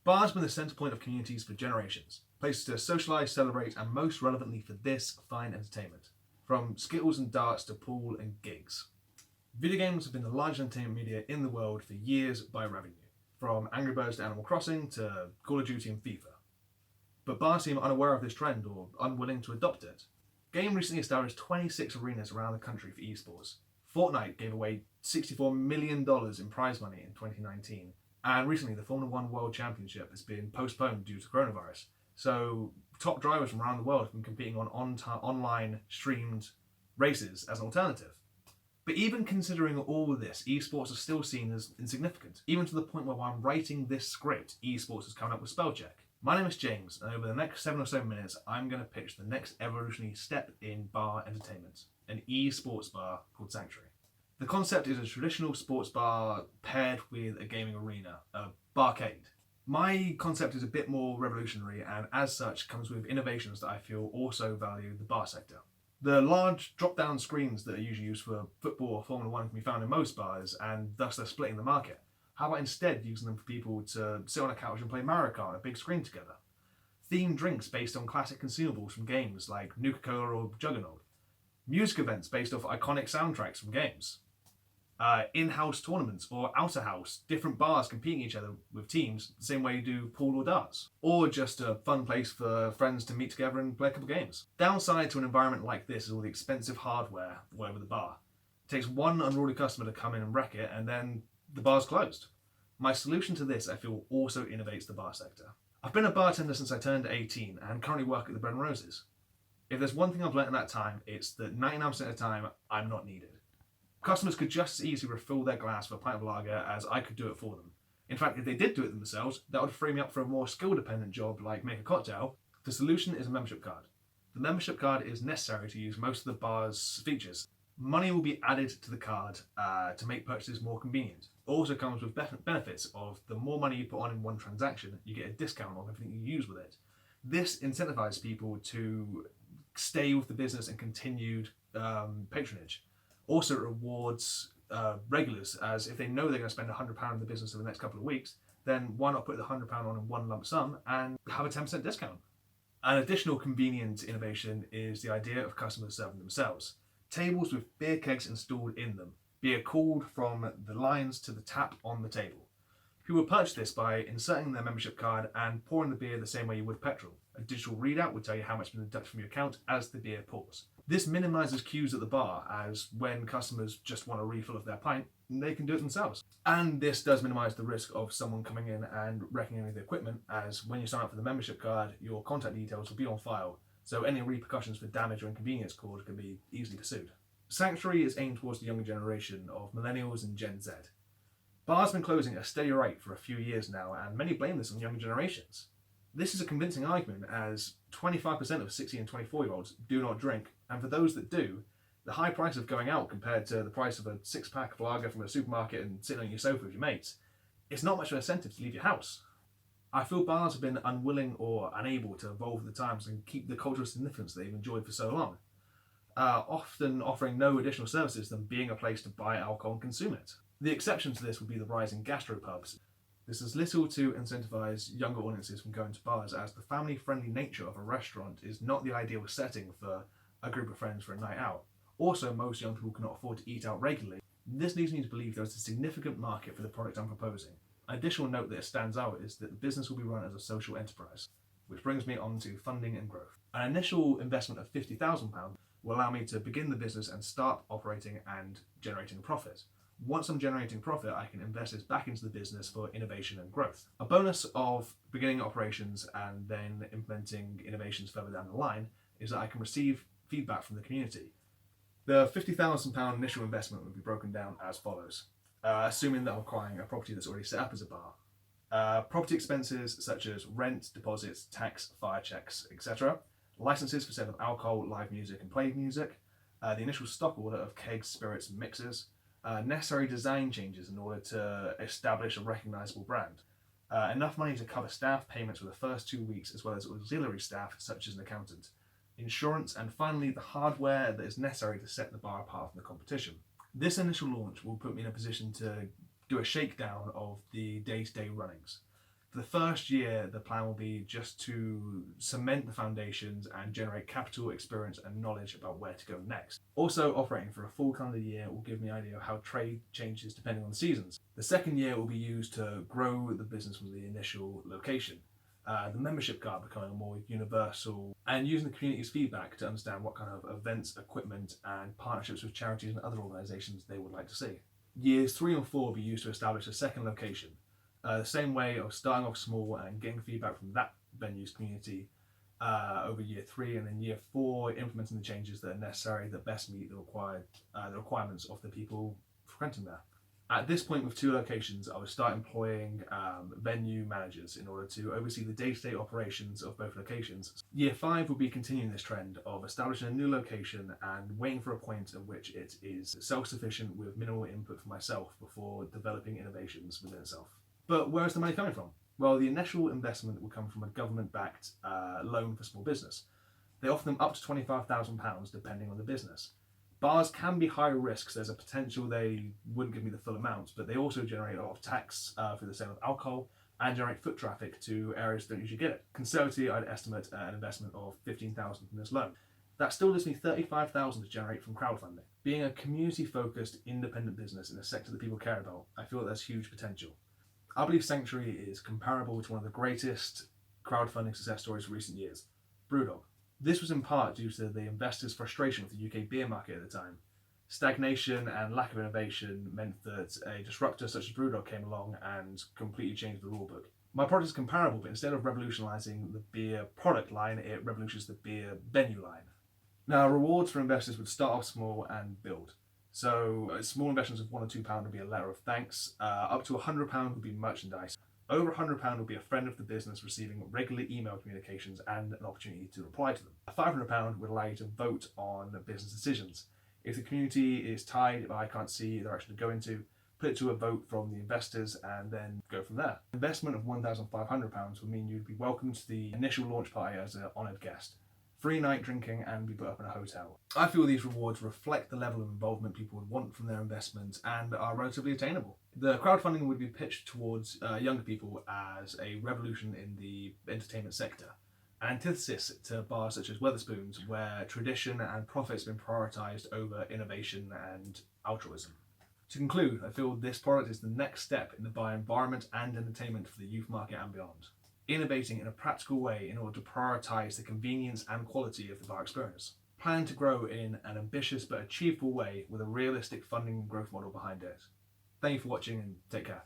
Bars have been the centre point of communities for generations, places to socialise, celebrate, and most relevantly for this, fine entertainment. From skittles and darts to pool and gigs. Video games have been the largest entertainment media in the world for years by revenue, from Angry Birds to Animal Crossing to Call of Duty and FIFA. But bars seem unaware of this trend or unwilling to adopt it. Game recently established 26 arenas around the country for esports. Fortnite gave away $64 million in prize money in 2019, and recently the Formula 1 World Championship has been postponed due to coronavirus. So top drivers from around the world have been competing on online streamed races as an alternative. But even considering all this, esports are still seen as insignificant, even to the point where while I'm writing this script, esports is coming up with spell check. My name is James, and over the next 7 or so minutes, I'm going to pitch the next evolutionary step in bar entertainment, an esports bar called Sanctuary. The concept is a traditional sports bar paired with a gaming arena, a barcade. My concept is a bit more revolutionary and as such comes with innovations that I feel also value the bar sector. The large drop-down screens that are usually used for football or Formula 1 can be found in most bars and thus they're splitting the market. How about instead using them for people to sit on a couch and play Mario Kart on a big screen together? Themed drinks based on classic consumables from games like Nuka-Cola or Juggernaut. Music events based off iconic soundtracks from games. In-house tournaments or out-of-house, different bars competing each other with teams the same way you do pool or darts. Or just a fun place for friends to meet together and play a couple games. Downside to an environment like this is all the expensive hardware all over the bar. It takes one unruly customer to come in and wreck it and then the bar's closed. My solution to this, I feel, also innovates the bar sector. I've been a bartender since I turned 18 and currently work at the Bread and Roses. If there's one thing I've learned in that time, it's that 99% of the time, I'm not needed. Customers could just as easily refill their glass for a pint of lager as I could do it for them. In fact, if they did do it themselves, that would free me up for a more skill-dependent job like make a cocktail. The solution is a membership card. The membership card is necessary to use most of the bar's features. Money will be added to the card to make purchases more convenient. It also comes with benefits of the more money you put on in one transaction, you get a discount on everything you use with it. This incentivizes people to stay with the business and continued patronage. Also, it rewards regulars, as if they know they're going to spend £100 in the business over the next couple of weeks, then why not put the £100 on in one lump sum and have a 10% discount? An additional convenient innovation is the idea of customers serving themselves. Tables with beer kegs installed in them, beer cooled from the lines to the tap on the table. People will purchase this by inserting their membership card and pouring the beer the same way you would petrol. A digital readout will tell you how much has been deducted from your account as the beer pours. This minimises queues at the bar, as when customers just want a refill of their pint, they can do it themselves. And this does minimise the risk of someone coming in and wrecking any of the equipment, as when you sign up for the membership card, your contact details will be on file, so any repercussions for damage or inconvenience caused can be easily pursued. Sanctuary is aimed towards the younger generation of millennials and Gen Z. Bars have been closing at a steady rate for a few years now, and many blame this on younger generations. This is a convincing argument, as 25% of 16 and 24-year-olds do not drink, and for those that do, the high price of going out compared to the price of a six-pack of lager from a supermarket and sitting on your sofa with your mates, it's not much of an incentive to leave your house. I feel bars have been unwilling or unable to evolve with the times and keep the cultural significance they've enjoyed for so long, often offering no additional services than being a place to buy alcohol and consume it. The exception to this would be the rise in gastropubs. This does little to incentivise younger audiences from going to bars, as the family-friendly nature of a restaurant is not the ideal setting for a group of friends for a night out. Also, most young people cannot afford to eat out regularly. This leads me to believe there is a significant market for the product I'm proposing. An additional note that stands out is that the business will be run as a social enterprise, which brings me on to funding and growth. An initial investment of £50,000 will allow me to begin the business and start operating and generating a profit. Once I'm generating profit, I can invest this back into the business for innovation and growth. A bonus of beginning operations and then implementing innovations further down the line is that I can receive feedback from the community. The £50,000 initial investment would be broken down as follows, assuming that I'm acquiring a property that's already set up as a bar. Property expenses such as rent, deposits, tax, fire checks, etc. Licenses for sale of alcohol, live music and play music. The initial stock order of kegs, spirits and mixers. Necessary design changes in order to establish a recognisable brand. Enough money to cover staff payments for the first 2 weeks, as well as auxiliary staff such as an accountant. Insurance, and finally the hardware that is necessary to set the bar apart from the competition. This initial launch will put me in a position to do a shakedown of the day-to-day runnings. For the first year, the plan will be just to cement the foundations and generate capital, experience, and knowledge about where to go next. Also, operating for a full calendar year will give me an idea of how trade changes depending on the seasons. The second year will be used to grow the business from the initial location. The membership card becoming more universal, and using the community's feedback to understand what kind of events, equipment, and partnerships with charities and other organisations they would like to see. Years 3 and 4 will be used to establish a second location. The same way of starting off small and getting feedback from that venue's community over year 3, and then year 4 implementing the changes that are necessary that best meet the requirements of the people frequenting there. At this point, with 2 locations, I would start employing venue managers in order to oversee the day-to-day operations of both locations. Year 5 will be continuing this trend of establishing a new location and waiting for a point at which it is self-sufficient with minimal input from myself before developing innovations within itself. But where is the money coming from? Well, the initial investment will come from a government-backed loan for small business. They offer them up to £25,000 depending on the business. Bars can be high risk, so there's a potential they wouldn't give me the full amount, but they also generate a lot of tax through the sale of alcohol and generate foot traffic to areas that don't usually get it. Conservatively, I'd estimate an investment of £15,000 from this loan. That still leaves me £35,000 to generate from crowdfunding. Being a community-focused, independent business in a sector that people care about, I feel that there's huge potential. I believe Sanctuary is comparable to one of the greatest crowdfunding success stories of recent years, Brewdog. This was in part due to the investors' frustration with the UK beer market at the time. Stagnation and lack of innovation meant that a disruptor such as Brewdog came along and completely changed the rulebook. My product is comparable, but instead of revolutionising the beer product line, it revolutionizes the beer venue line. Now, rewards for investors would start off small and build. So small investments of £1 or £2 would be a letter of thanks. Up to £100 would be merchandise. Over £100 would be a friend of the business receiving regular email communications and an opportunity to reply to them. £500 would allow you to vote on business decisions. If the community is tied, if I can't see the direction to go into, put it to a vote from the investors and then go from there. Investment of £1,500 would mean you'd be welcomed to the initial launch party as an honoured guest. Free night drinking and be put up in a hotel. I feel these rewards reflect the level of involvement people would want from their investment and are relatively attainable. The crowdfunding would be pitched towards younger people as a revolution in the entertainment sector, an antithesis to bars such as Wetherspoons, where tradition and profits have been prioritised over innovation and altruism. To conclude, I feel this product is the next step in the bar environment and entertainment for the youth market and beyond, innovating in a practical way in order to prioritise the convenience and quality of the bar experience. Plan to grow in an ambitious but achievable way with a realistic funding and growth model behind it. Thank you for watching and take care.